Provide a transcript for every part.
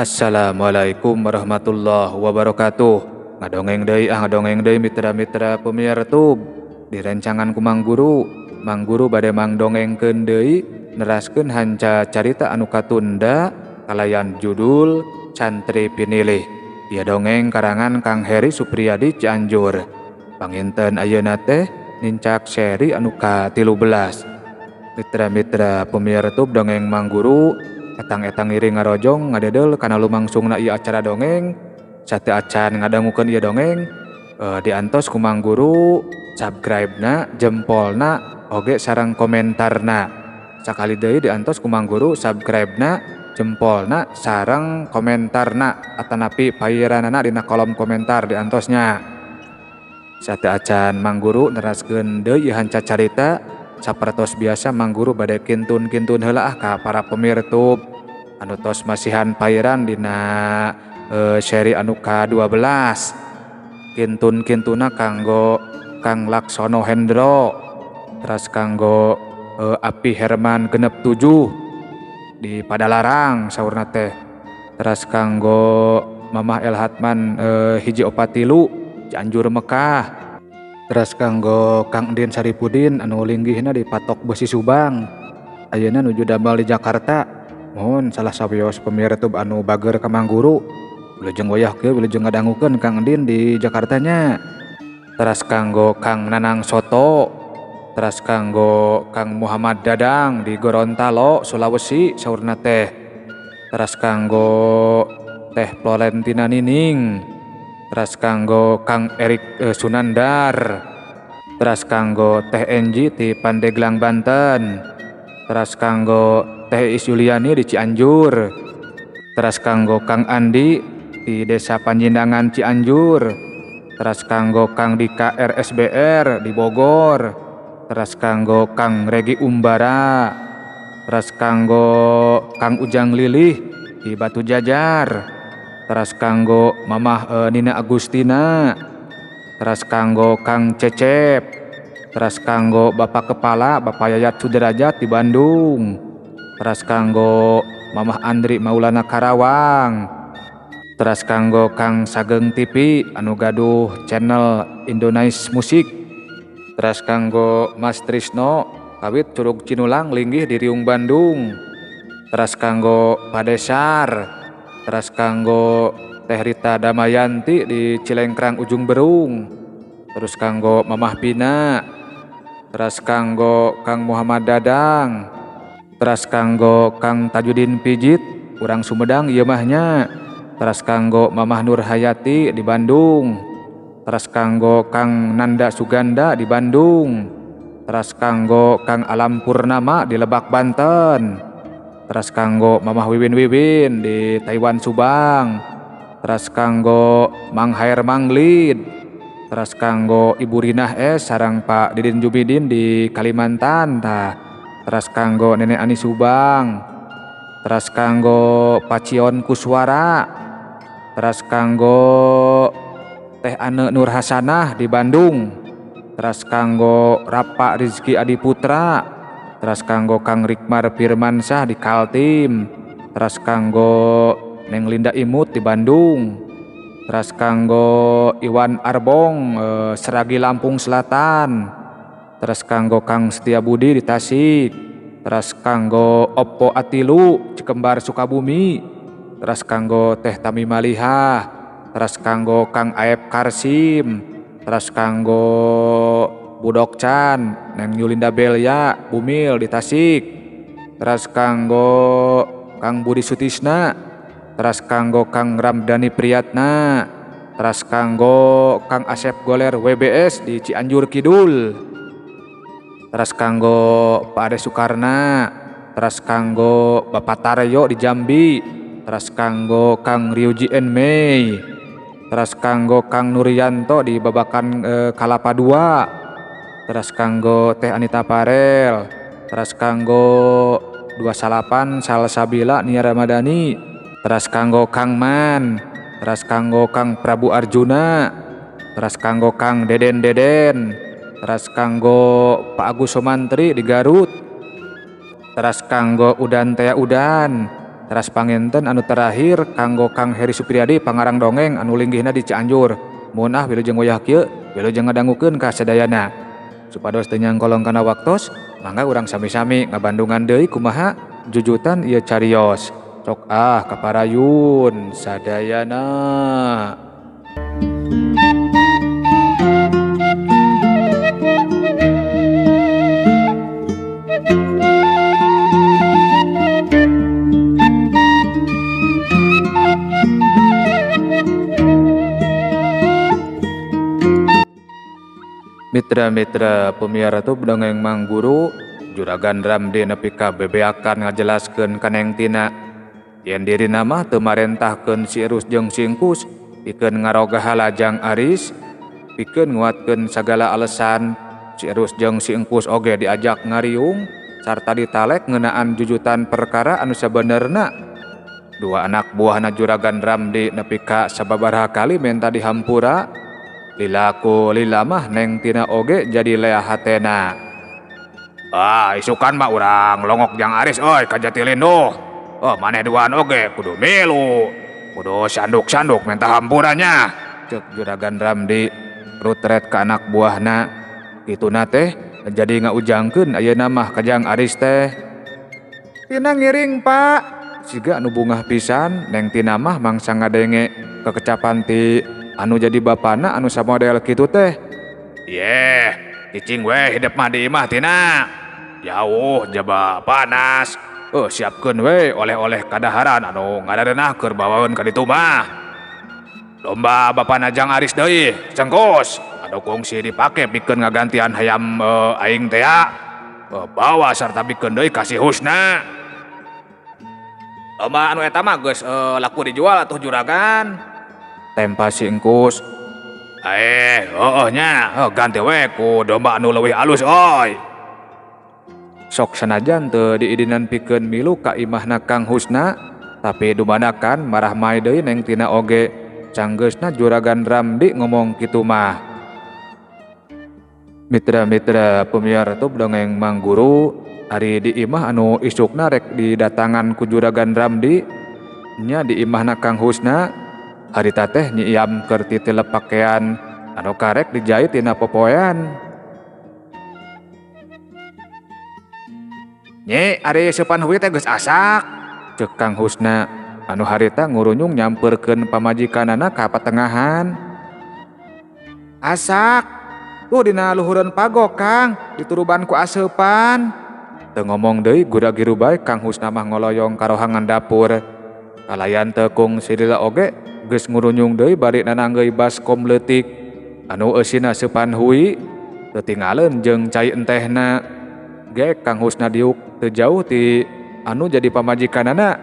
Assalamualaikum warahmatullahi wabarakatuh. Ngadongeng deui mitra-mitra pemiar tub. Di rancangan ku Mang Guru bade mangdongengkeun deui neraskeun hanca carita anu katunda kalayan judul Cantri Pinilih. Ieu dongeng karangan Kang Heri Supriyadi Cianjur. Panginten ayeuna teh nincak seri anu ka-13. Mitra-mitra pemiar tub dongeng Mang Guru etang-etang iri ngarojong ngadedel kana lumangsungna ieu acara dongeng sateu acan ngadangukeun ieu dongeng diantos ku Mang Guru subscribe-na, jempolna, oge sareng komentarna. Sakali deui diantos ku Mang Guru subscribe-na, jempolna, sareng komentarna atanapi pairanana dina kolom komentar diantosnya. Sateu acan Mang Guru neraskeun deui ieu hanca carita sapertos biasa Mang Guru bade kintun-kintun heula ka para pemirtub anu tos masihan pairan dina seri anu ka-12. Kintun-kintuna kanggo Kang Laksono Hendro, terus kanggo Api Herman genep 7 di Padalarang saurna teh, terus kanggo Mamah El Hatman hiji 43 Cianjur Mekah, terus kanggo Kang Din Saripudin anu linggihna di Patok Besi Subang ayeuna nuju damel di Jakarta. Mohon salah sawios pemirtub anu bager ka Mang Guru wilujeng wayahkeun wilujeng ngadangukeun Kang Din di Jakartanya. Terus kanggo Kang Nanang Soto, terus kanggo Kang Muhammad Dadang di Gorontalo Sulawesi saurna teh, terus kanggo Teh Florentina Nining, terus kanggo Kang Erik Sunandar, terus kanggo Teh Enji di Pandeglang Banten, terus kanggo Teh Is Yuliani di Cianjur, terus kanggo Kang Andi di Desa Panjindangan Cianjur, terus kanggo Kang Dika RSBR di Bogor, terus kanggo Kang Regi Umbara, terus kanggo Kang Ujang Lilih di Batu Jajar, terus kanggo Mamah Nina Agustina, terus kanggo Kang Cecep, terus kanggo Bapak Kepala Bapak Yayat Sudrajat di Bandung, terus kanggo Mamah Andri Maulana Karawang, terus kanggo Kang Sageng TV anu gaduh channel Indonesia Musik, terus kanggo Mas Trisno kawit Curug Cinulang linggih di Riung Bandung, terus kanggo Padesar, terus kanggo Teh Rita Damayanti di Cilengkrang Ujung Berung, terus kanggo Mamah Pina, terus kanggo Kang Muhammad Dadang, terus kanggo Kang Tajudin Pijit urang Sumedang ieu mahnya, terus kanggo Mamah Nur Hayati di Bandung, terus kanggo Kang Nanda Suganda di Bandung, terus kanggo Kang Alam Purnama di Lebak Banten, terus kanggo Mamah Wiwin di Taiwan Subang, terus kanggo Mang Hair Manglid, terus kanggo Ibu Rinah S sareng Pak Didin Jubidin di Kalimantan tah, terus kanggo Nenek Ani Subang, terus kanggo Pacion Kuswara, terus kanggo Teh Ane Nur Hasanah di Bandung, terus kanggo Rapa Rizki Adiputra, terus kanggo Kang Rikmar Firmansyah di Kaltim, terus kanggo Neng Linda Imut di Bandung, terus kanggo Iwan Arbong Seragi Lampung Selatan, terus kanggo Kang Setia Budi di Tasik, terus kanggo Oppo Atilu Cikembar Sukabumi, terus kanggo Teh Tami Malihah, terus kanggo Kang Aep Karsim, terus kanggo Budok Chan Neng Yulinda Belia Bumil di Tasik, terus kanggo Kang Budi Sutisna, terus kanggo Kang Ramdhani Priyatna, terus kanggo Kang Asep Goler WBS di Cianjur Kidul, terus kanggo Pak Ade Sukarna, terus kanggo Bapak Taryo di Jambi, terus kanggo Kang Ryuji Enmei, terus kanggo Kang Nuryanto di Babakan Kalapa 2, terus kanggo Teh Anita Parel, terus kanggo 28 Salsabila Nia Ramadhani, terus kanggo Kang Man, terus kanggo Kang Prabu Arjuna, terus kanggo Kang Deden, terus kanggo Pak Agus Sumantri di Garut, terus kanggo Udan Tea Udan, Teras panginten anu terakhir kanggo Kang Heri Supriyadi pangarang dongeng anu linggihna di Cianjur. Munah wilujeng wayah kieu wilujeng ngadangukeun ka sadayana. Supados teu nyangkolong kana waktos, mangga urang sami-sami ngabandungan deui kumaha jujutan ieu cariyos. Sok kaparayun sadayana. Mitra-mitra pemiara tu dongeng Mang Guru Juragan Ramdi nepi ka bebeakan ngajelaskeun kaneng tina yen diri nama teu marentahkeun si Erus jeung si Engkus pikeun ngarogaha lajang Aris pikeun nguatkeun sagala alesan si Erus jeung si Engkus oge diajak ngariung sarta ditalek ngeunaan jujutan perkara anu sabenerna. Dua anak buahna Juragan Ramdi nepi ka sababaraha kali menta dihampura lilaku lilamah neng tina oge jadi lea hatena. Isukan mah urang longok jang Aris oi ka Jatilinduh. Maneh duaan oge kudu milu. Kudu sanduk-sanduk menta hampurannya. Ceuk Juragan Ramdi rutret ka anak buahna. Kituna teh jadi ngaujangkeun ayeuna mah ka jang Aris teh. Tina ngiring Pak. Siga anu bungah pisan neng tina mah mangsa ngadenge kekecapan ti anu jadi bapana anu samodel kitu teh. Cicing we hidup mah di imah tina. Jauh jaba panas. Siapkeun we oleh-oleh kadaharan anu ngadarenah keur bawaeun ka ditu mah. Lomba bapana jang Aris deui, Cengkos. Anu kungsi dipake pikeun ngagantian hayam aing teh ya. Bawa sarta pikeun deui ka si Husna. Lomba anu eta mah geus laku dijual atuh Juragan. Tempa si Engkus. Nya ganti we ku domba anu leuwih alus oi. Sok sanajan teu diidinan pikeun milu ka imahna Kang Husna, tapi dumadakan marah mae deui neng tina oge. Canggeusna Juragan Ramdi ngomong kitu mah. Mitra-mitra pemiar tu dongeng Mang Guru, ari di imah anu isukna rek didatangan ku Juragan Ramdi, nya di imahna Kang Husna. Harita teh Nyi Iyam keur titilep pakean anu karek dijait tina popoean. Nyi, ari seupan huwi teh geus asak, ceuk Kang Husna anu harita ngurunyung nyampeurkeun pamajikanana ka patengahan. Asak, tuh dina luhureun pagok Kang, dituruban ku aseupan. Teu ngomong deui gura-giru bae Kang Husna mah ngoloyong ka rohangan dapur. Kalayan tekung silila oge geus ngurunyung deui bari nananggeui baskom leutik anu eusina seupan huwi teu tingaleun jeung cai entehna. Ge Kang Husna diuk teu jauh ti anu jadi pamajikanana.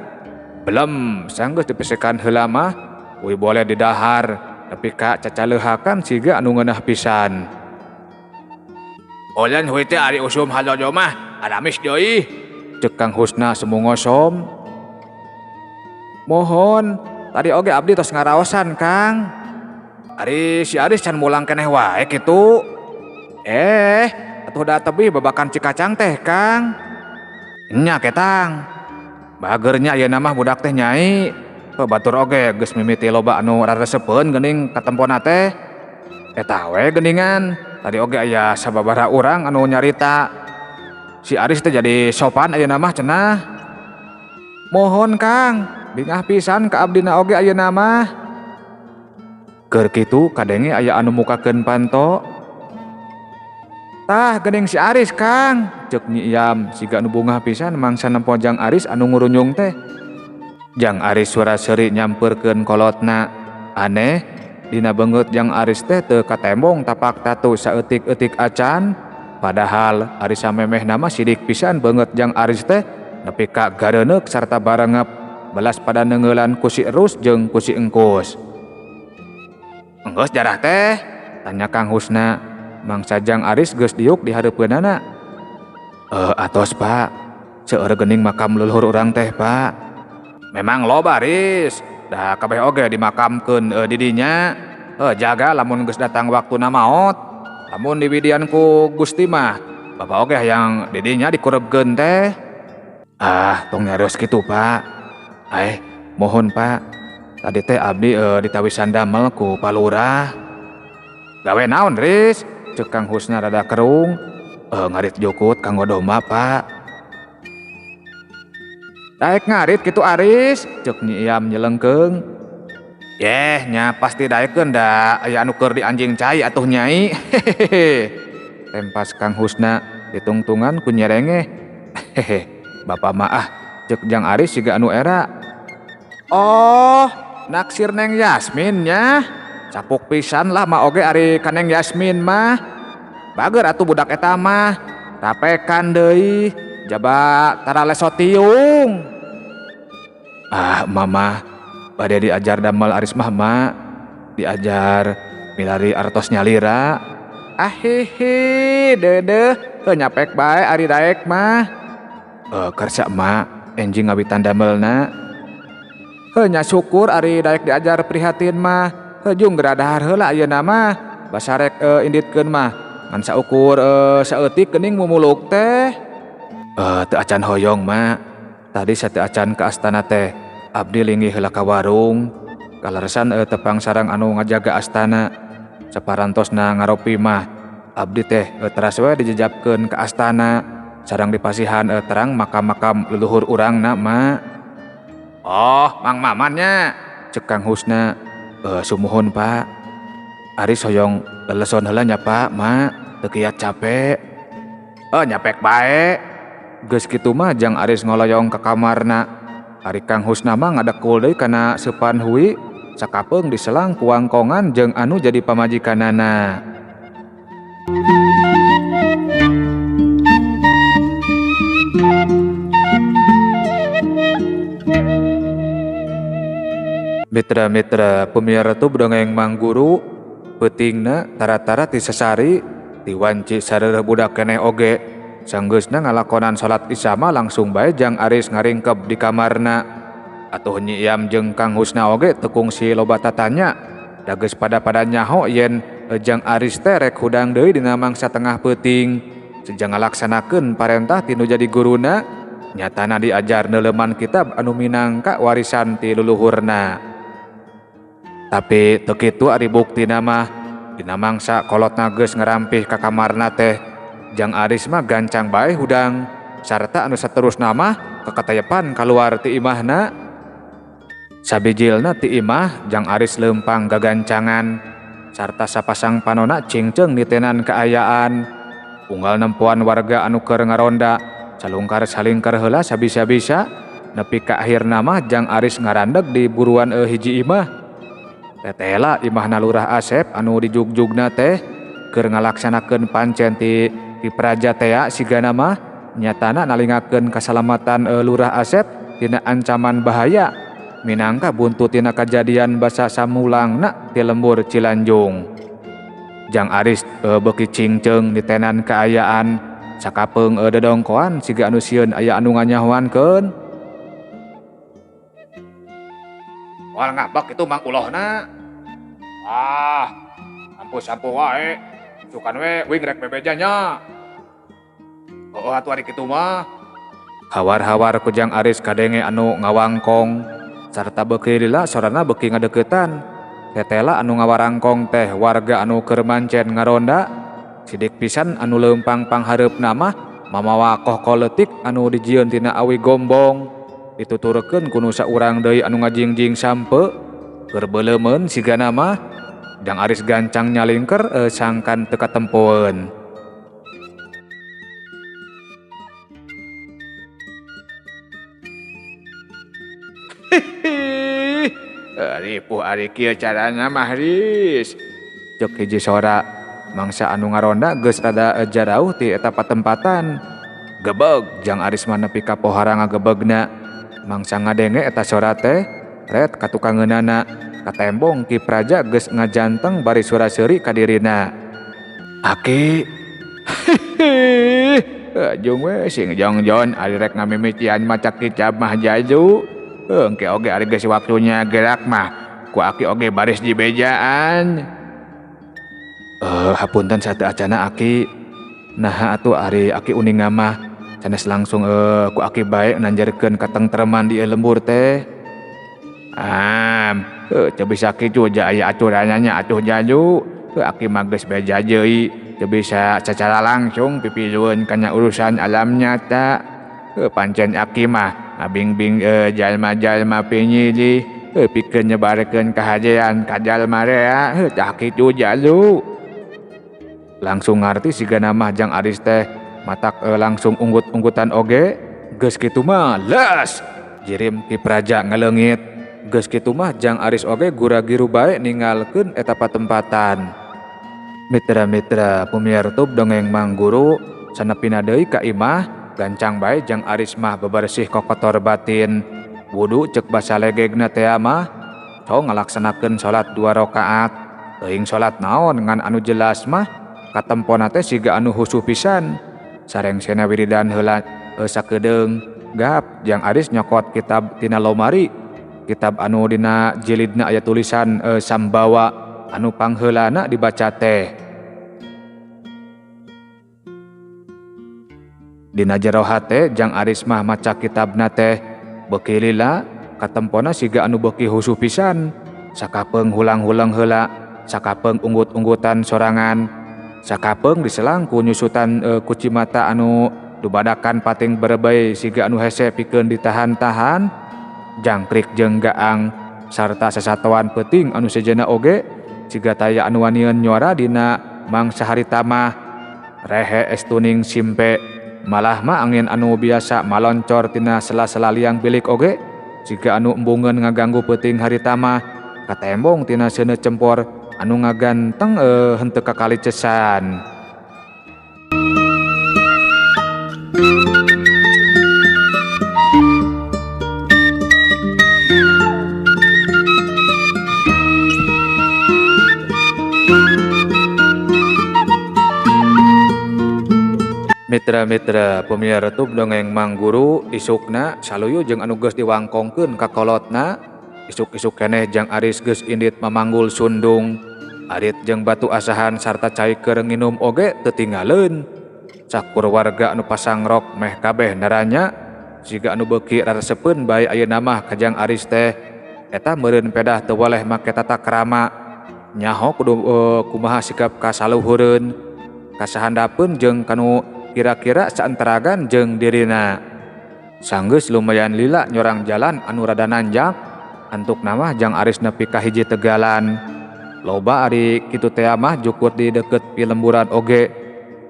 Belum sanggeus dipesekan heula mah uy boleh didahar nepi ka cacaleuhakan siga anu ngeunah pisan. Ulin huwi teh ari usum halojo mah adamis deui, ceuk Kang Husna semu ngosom. Mohon, tadi oge abdi tos ngaraosan Kang. Ari si Aris can mulang keneh wae kitu. Atuh da tebih babakan cikacang teh Kang. Nya ketang. Bageurnya ayeuna mah budak teh nyai. Batur oge geus mimiti loba anu raresepeun geuning katempona teh. Eta we geuningan. Tadi oge aya sababaraha urang anu nyarita si Aris teh jadi sopan ayeuna mah cenah. Mohon Kang, bingah pisan ka abdina oge ayeuna mah. Keur kitu kadenge aya anu mukakeun panto. Tah geuning si Aris Kang, ceuk Nyi Iyam siga anu bungah pisan mangsa nempo jang Aris anu ngurunyung teh. Jang Aris suara seuri nyampeurkeun kolotna. Aneh, dina beungeut jang Aris teh teu katembong tapak tatu saeutik-eutik acan. Padahal Aris samemehna mah sidik pisan beungeut jang Aris teh nepi ka gareuneuk sarta barengep belas pada neungeulan ku si Erus jeung ku si Engkus. Enggeus jarah teh? Tanya Kang Husna. Mangsa jang Aris geus diuk di hareupeunana. Atos Pak, seueur geuning makam leluhur urang teh Pak. Memang loba Aris, da kabeh oge dimakamkeun di dinya. Jaga lamun geus datang waktuna maot. Lamun diwidian ku Gusti mah, bapak oge hayang di dinya dikurebkeun teh. Tong nyarios kitu Pak. Mohon Pak. Tadi teh abdi ditawisan damel ku Palurah. Gawe naon Riz? Cek Kang Husna rada kerung. Ngarit jukut kanggo domba Pak. Daek ngarit gitu Aris, cek Nyi Iyam nyelengkeung. Nya pasti daekeun da aya anu keur di anjing cai atuh Nyai. Hehehe. Tempas Kang Husna ditungtungan ku nyerenge. Hehe. Bapak mah cek Jang Aris siga anu era. Oh, naksir Neng Yasmin nya. Capuk pisan lah mah oge ari ka Neng Yasmin mah. Bager atuh budak eta mah. Rapekan deui. Jaba tara lesotiung. Mama bade diajar damel Aris mah mak. Diajar milari artos nyalira. Hihi dedeh nyapek bae ari daek mah. Kersa mak enjing ngawitan damelna. Nya syukur ari daek diajar prihatin mah. Jung geradahar heula ayeuna mah. Basarek inditkeun mah. Ngan saukur saeutik geuning mumuluk teh. Teu acan hoyong mak. Tadi sateu acan ke astana teh abdi linggih heula ka warung. Kalaresan tepang sarang anu ngajaga astana. Saparantosna ngaropi mah abdi teh teras we dijejabkeun ka astana. Sareng dipasihan terang makam-makam leluhur urangna mak. Oh, Mang Mamannya, cek Kang Husna. Sumuhun Pak. Aris hoyong leleson heula nya Pak mak. Teu kiat capek. Nyapek bae. Geus kitu mah Jang Aris ngoloyong ke kamarna. Ari Kang Husna mah ngadekul deui kana seupan hui. Sakapeung diselang ku wangkongan jeung anu jadi pamajikanana. Mitra-mitra pemirsa tu dongeng Mang Guru. Peutingna tara-tara ti sasari diwanci sareureum budak keneh oge. Sanggeusna ngalakonan salat Isya mah langsung bae Jang Aris ngaringkep di kamarna. Atuh Nyi Iyam jeung Kang Husna oge teu kungsi loba tatanya. Da geus pada nyaho yen Jang Aris teh rek hudang deui dina mangsa tengah peuting. Sejang ngalaksanakeun parentah ti nu jadi guruna. Nyatana diajar neuleuman kitab anu minangka warisan ti leluhurna. Tapi teu kitu ari buktina mah dina mangsa kolotna geus ngarampih ka kamarna teh. Jang Aris mah gancang bae hudang sarta anu saterusna mah kakatayepan kaluar ti imahna. Sabijilna ti imah Jang Aris leumpang gagancangan sarta sapasang panonna cingceung nitenan kaayaan. Unggal nempuan warga anu keur ngaronda calungkar salingker heula sabisa-bisa nepi ka akhirna mah Jang Aris ngarandeg di buruan hiji imah. Tetela imahna Lurah Asep anu dijugjugna teh keur ngalaksanakeun pancen ti praja tea sigana mah nyatana nalingakeun kasalamatan Lurah Asep tina ancaman bahaya minangka buntut tina kajadian basa samulangna ti lembur Cilanjung. Jang Aris beuki cingceung ditenan kaayaan sakapeung dedongkoan siga anu sieun aya anu nganyahoankeun. Moal ngabak itu Mang Ulohna. Ampu wae. Sukan we wing rek bebejanya. Atuh ari kitu mah. Hawar-hawar ku Jang Aris kadenge anu ngawangkong sarta beuki lila sorana beuki ngadeuketan. Tetela anu ngawarangkong teh warga anu keur mancen ngaronda. Sidik pisan anu leumpang panghareupna mah mamawa kohko leutik anu dijieun tina awi gombong. Dituturkeun ku nu saurang deui anu ngajingjing sampe. Keur beuleumeun sigana mah Jang Aris gancang nyalingker sangkan teu katempoeun. Ripuh ari kieu carana mah Riz. Cek hiji sora mangsa anu ngaronda geus rada jarauh ti eta patempatan. Gebeg Jang Aris mah nepi ka pohara ngagebegna. Mangsa ngadenge eta sora teh ret ka tukangeunana ka tembong Ki Praja geus ngajanteng bari sura-seuri ka dirina. Aki. Jung we sing jongjon ari rek ngamimician maca kicap mah jaju. Engke oge ari geus waktunya gerak mah ku Aki oge baris di bejaan. Hapunten sateu acana Aki. Nah atuh ari Aki uninga mah sanes langsung ku Aki bae nanjarkeun katengtreman di lembur teh. Teu bisa kitu ja aya aturannya atuh jaju. Aki mah geus beja deui, teu bisa secara langsung pipilueun kana urusan alam nyata. Pancen aki mah ngabing-bing jalma-jalma pinyilih, pikeun nyebarkeun kahadean ka jalma rea, tah kitu jalu. Langsung ngarti sigana mah Jang Aris teh matak langsung unggut-unggutan oge. Geus kitu mah les jirim Ki Praja ngaleungit. Geus kitu mah Jang Aris oge gura-giru bae ninggalkeun eta patempatan. Mitra-mitra pumiartub dongeng Mang Guru sanepina deui ka imah gancang bae Jang Aris mah bebersih kokotor batin. Wudu ceuk basa legegna teh mah cong ngalaksanakeun salat 2 rakaat. Teuing salat naon ngan anu jelas mah katempona teh siga anu husu pisan. Sareng sena wiridan heula sakedeung gap Jang Aris nyokot kitab tina lomari. Kitab anu dina jilidna aya tulisan Sambawa anu pangheulana dibaca teh. Dina jero hate Jang Aris mah maca kitabna teh beuki lila katempona siga anu beuki husu pisan. Sakapeung hulang-hulang heula, sakapeung unggut-unggutan sorangan, sakapeung diselang ku nyusutan kuci mata anu dubadakan pating berebay siga anu hese pikeun ditahan-tahan. Jangkrik jeung gaang sarta sasatoan peuting anu sejenna oge siga taya anu wanian nyuara dina mangsa harita mah rehe estuning simpe. Malah mah angin anu biasa maloncor tina sela-sela liang bilik oge siga anu embungeun ngaganggu peuting harita mah katembong tina seuneu cempor anu ngaganteng henteu kakalicesan. Mitra-mitra pumiartub dongeng Mang Guru isukna saluyu jeung anu geus diwangkongkeun ka kolotna. Isuk-isuk keneh Jang Aris geus indit mamanggul sundung. Arit jeung batu asahan sarta cai keur nginum oge teu tinggaleun. Cakur warga anu pasangrok meh kabeh naranya siga anu beuki raresepeun bae ayeuna mah ka Jang Aris teh eta meureun pedah teu waleh make tata krama. Nyaho kudu kumaha sikap ka saluhureun, kasahandapeun jeung kanu kira-kira saantaragan jeung dirina. Sanggeus lumayan lila nyorang jalan anu rada nanjak, antukna mah Jang Aris nepi ka hiji tegalan. Loba ari kitu teh mah jukut di deukeut pilemburan oge.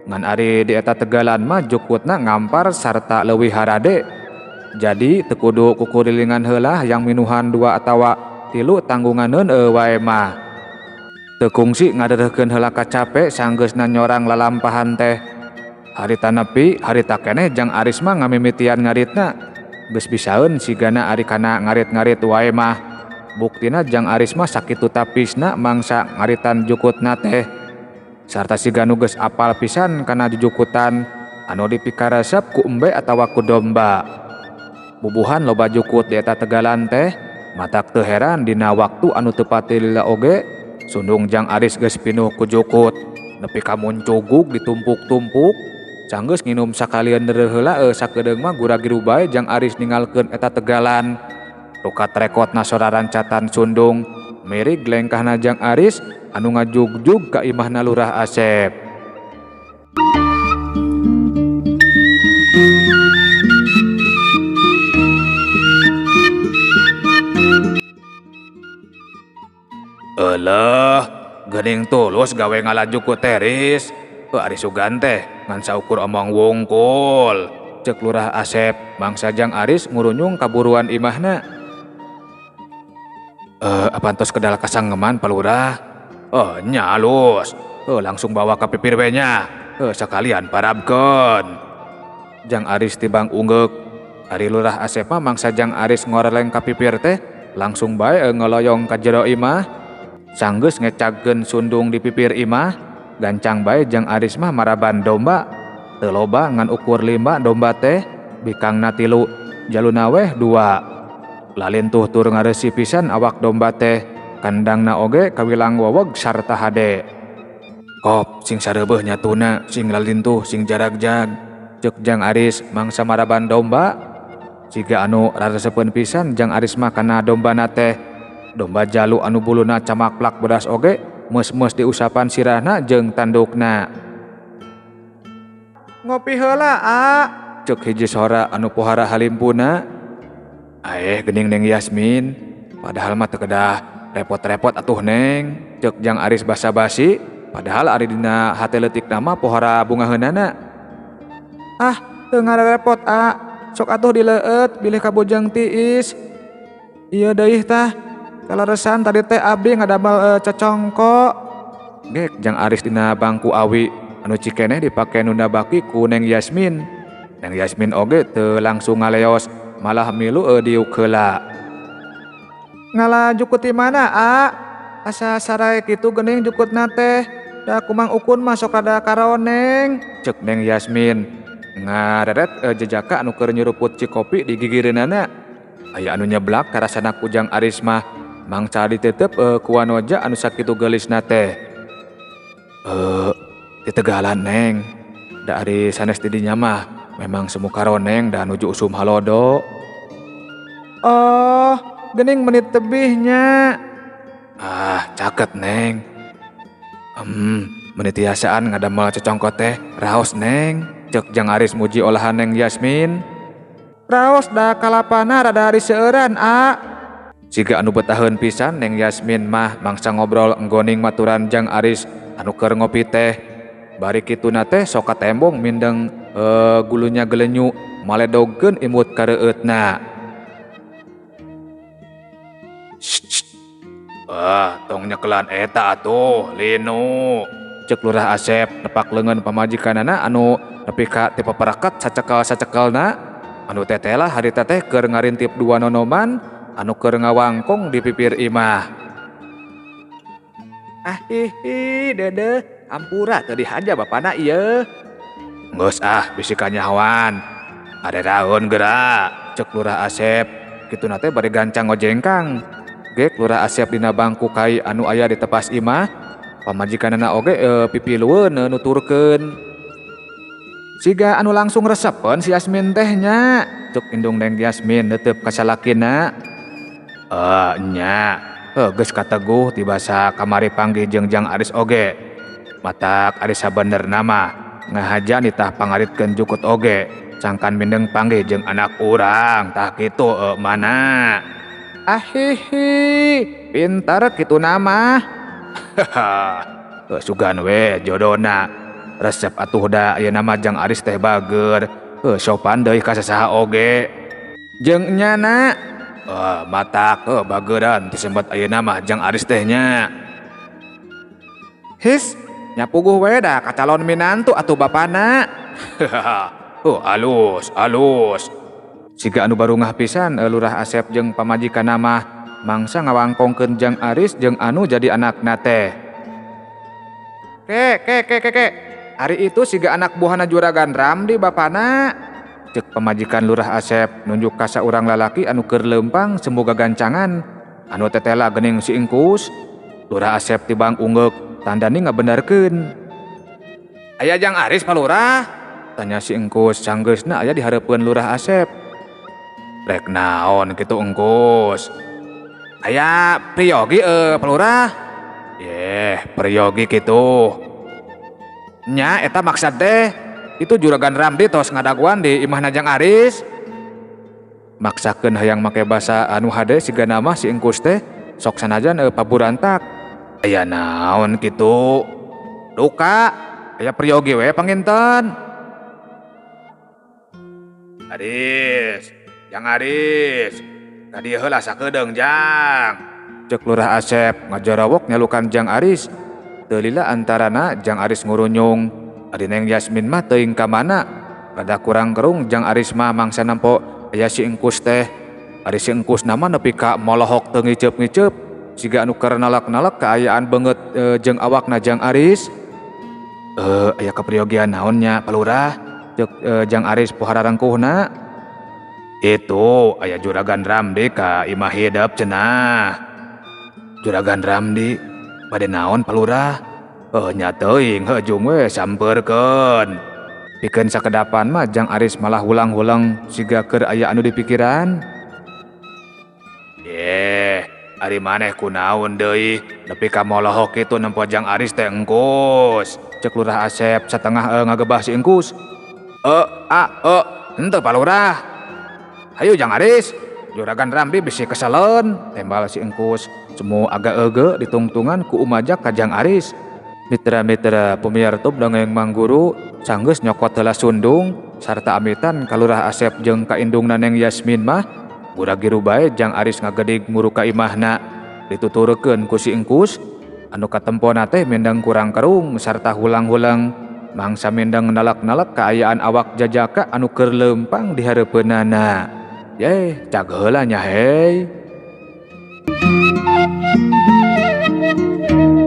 Ngan ari di eta tegalan mah jukutna ngampar sarta leuwih harade. Jadi teu kudu kukurilingan heula yang minuhan 2 atawa 3 tanggunganeun wae mah. Teu kungsi ngadeureukkeun heula kacape sanggeusna nyorang lalampahan teh. Harita nepi, harita keneh Jang Aris mah ngamimitian ngaritna. Geus bisaeun sigana ari kana ngarit-ngarit wae mah. Buktina Jang Aris mah sakitu tapisna mangsa ngaritan jukutna teh. Sarta siga nu geus apal pisan kana jujukutan anu dipikaresep ku embe atawa ku domba. Bubuhan loba jukut di eta tegalan teh, matak teu heran dina waktu anu teu pati lila oge, sundung Jang Aris geus pinuh ku jukut. Nepi ka muncugug ditumpuk-tumpuk. Sanggeus nginum sakalian deureul heula sakedeung mah gura-giru bae Jang Aris ninggalkeun eta tegalan. Rukat rekotna soraran catan sundung mirig lengkahna Jang Aris anu ngajugjug ka imahna Lurah Asep. Eueuh, geuning tulus gawe ngalaju ku teris. Ari Sugan teh ngan saukur omong wungkul, ceuk Lurah Asep mangsa Jang Aris ngurunyung kaburuan imahna. Apantos kedal kasanggeman Pak Lurah? Nya alus. Langsung bawa ka pipir we nya. Sakalian parabkeun. Jang Aris tibang ungeuk. Ari Lurah Asep mah mangsa Jang Aris ngoreleng ka pipir teh langsung bae ngoloyong ka jero imah. Sanggeus ngecagkeun sundung di pipir imah, gancang bae Jang Aris mah maraban domba. Teu loba ngan ukur 5 domba teh, bikangna 3, jaluna weh 2. Lalintuh tur ngareusi pisan awak domba teh, kandangna oge kawilang weweg sarta hade. Kop sing sareubeung nyatuna, sing lalintuh sing jaragjag, ceuk Jang Aris mangsa maraban domba. Siga anu raresepeun pisan Jang Aris mah kana dombana teh domba jalu anu buluna camaklak bedas oge mes-mes diusapan sirahna jeung tandukna. Ngopi heula cek hiji sora anu pohara halimpuna. Geuning Neng Yasmin, padahal mah teu kedah repot-repot atuh Neng, cek Jang Aris basa-basi padahal ari dina hate leutikna mah pohara bungaheunana. Teu ngarepot sok atuh dileueut bilih ka Bujang Tiis. Ieu deui tah kaleresan tadi teh abdi ngadamel cecongko. Gek Jang Aris dina bangku awi anu cikeneh dipake nunda baki ku Neng Yasmin. Neng Yasmin oge teu langsung ngaleos, malah milu diuk heula. Ngala jukut di mana asa sarai kitu geuning jukutna teh. Da kumang ukun mah sok rada karoneng, cek Neng Yasmin. Ngareret jejaka anu keur nyuruput cikopi di gigireunana. Aya anu nyeblak karasana ku Jang Aris mah mangsa ditetep ku wanoja anu sakitu geulisna teh. Ditegalan Neng, da ari sanes di dinya mah memang semu karoneng dan nuju usum halodo. Geuning menit tebihnya. Caket Neng. Menit tiasaan ngadamel cecongko teh raos Neng, cek Jang Aris muji olahan Neng Yasmin. Raos da kalapana rada ari seueuran Siga anu betaheun pisan Neng Yasmin mah mangsa ngobrol enggoning maturan Jang Aris anu keur ngopi teh. Bari kituna teh sok katembong mindeng gulunya gelenyu maledogkeun imut kareueutna. Tong nyekelan eta atuh linu, cek Lurah Asep nepak leungeun pamajikanana anu nepi ka ti paparaket sacekel-sacekelna. Anu tetelah harita teh keur ngarintip dua nonoman anu keur ngawangkong di pipir imah. Dede ampura teu dihaja bapana ieu. Geus bisikan nyahoan. Aderaeun geura, cek Lurah Asep. Kituna teh bari gancang ngojengkang. Gek Lurah Asep dina bangku kai anu aya di tepas imah. Pamajikanana oge pipilueun nuturkeun. Siga anu langsung resepen si Yasmin tehnya, cuk indung Neng Yasmin neuteup ka salakina. Nya, geus kateguh tibasa kamari panggih jeung Jang Aris oge. Matak ari sabenerna mah ngahaja nitah pangaritkeun jukut oge, sangkan mindeng panggih jeung anak urang tah kitu mana. Pintar kitu nama. Sugan we jodona. Resep atuh da aya nama Jang Aris teh bager. Sopan deui ka sasaha oge. Jeung nyana matak bageran disembat ayeuna mah Jang Aris teh nya. Nyapuguh we da ka calon minantu atuh bapana. Alus. Siga anu baru ngah pisan Lurah Asep jeung pamajikanna mah mangsa ngawangkongkeun Jang Aris jeung anu jadi anakna teh. Ari itu siga anak buahna Juragan Ramdi bapana, cek pamajikan Lurah Asep nunjuk ka saurang lalaki anu keur leumpang semboga gancangan. Anu tetela geuning si Engkus. Lurah Asep tibang ungeuk tandani ngabenerkeun. Aya Jang Aris Pak Lurah? Tanya si Engkus sanggeusna aya di hareupeun Lurah Asep. Rek naon kitu Engkus? Aya Priyogi Pak Lurah? Priyogi kitu. Nya eta maksud teh itu Juragan Ramdi tos ngadaguan di imahna Jang Aris. Maksakeun hayang make basa anu hade siga nama si Engkus teh sok sanajan paburantak. Aya naon kitu? Duka aya Priyogi we panginten. Jang Aris ka dieu heula sakedeung Jang, cek Lurah Asep ngajarawok nyalukan Jang Aris. Teu lila antarana Jang Aris ngurunyung. Ari Neng Yasmin mah teuing ka mana. Rada kurang kerung Jang Aris mah mangsa nampo aya si Engkus teh. Ari si Engkus nama nepi ka molohok teu ngiceup-ngiceup. Siga anu keur nalak-nalak kaayaan beungeut jeung awakna Jang Aris. Aya kapriyogian naonnya Pak Lurah? Cek Jang Aris pohara rangkuhna. Itu aya Juragan Ramdi ka imah hidup cenah. Juragan Ramdi bade naon Pak Lurah? Nya teuing heujung we sampeurkeun. Pikeun sakedapan mah Jang Aris malah hulang-hulang siga keur aya anu di pikiran. Ari maneh kunaon deui nepi ka molohok kitu nempo Jang Aris teh engkus. Cek Lurah Asep satengah ngagebah si engkus. Henteu Pak Lurah. Hayu Jang Aris, Juragan Ramdi bisi keselen, tembal si engkus. Semu agak ege ditungtungan ku umajak ka Jang Aris. Mitra-mitra pemiartub dongeng Mang Guru sanggeus nyokot heula sundung sarta amitan ka Lurah Asep jeung ka indungna Neng Yasmin mah gura-giru bae Jang Aris ngagedig muru ka imahna dituturkeun ku si engkus anu katempona teh mendang kurang kerung sarta hulang-hulang mangsa mendang nalak-nalak kaayaan awak jajaka anu keur leumpang di hareupeunana. Cag heula nya hei.